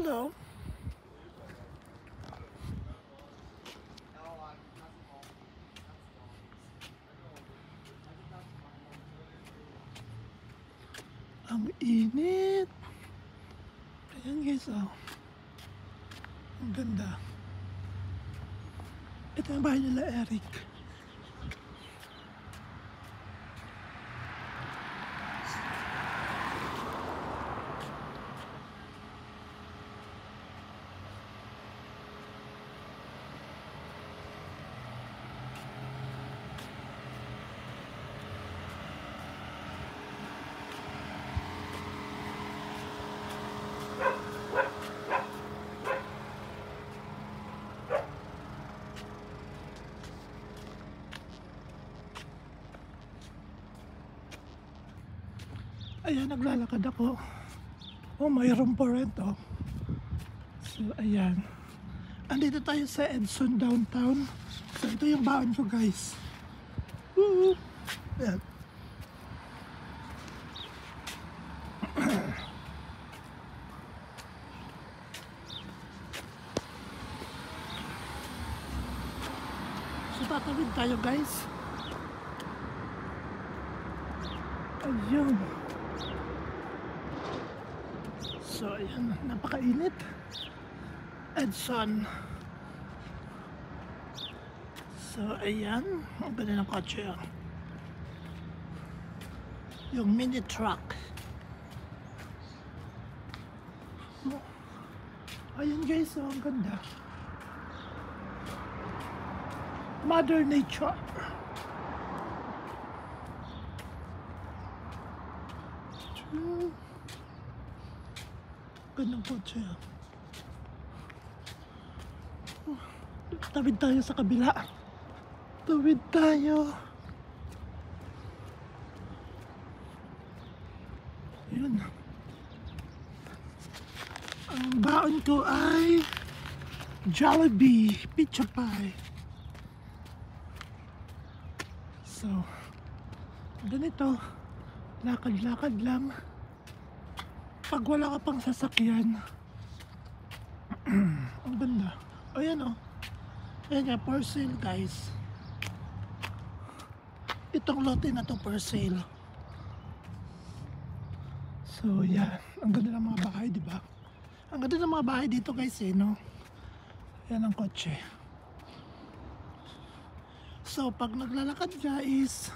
Hello. Ang init. Ayan guys, oh. Ang ganda. Ito yung bahay nila, Eric. Ayan, naglalakad ako. Oh, may room for rent, oh. So, ayan. Andito tayo sa Edson downtown. So, ito yung baon ko, guys. Woo! Ayan. So, tatawid tayo, guys. Ayun. So, ayan, napakainit. Edson. So, ayan. Ang ganda ng kotse, oh. Yung mini truck. Oh. Ayan, guys, oh, ang ganda. Mother Nature. Gandang kotse, ah. Oh, tawid tayo sa kabila. Tawid tayo. Yun. Ang baon ko ay Jollibee Pizza Pie. So, ganito. Lakad-lakad lang. Pag wala ka pang sasakyan. Ang ganda. O yan, o. Ayan nga, for sale, guys. Itong lote na to for sale. So yan. Ang ganda ng mga bahay, diba? Ang ganda ng mga bahay dito, guys, eh, no? Yan ang kotse. So pag naglalakad ka is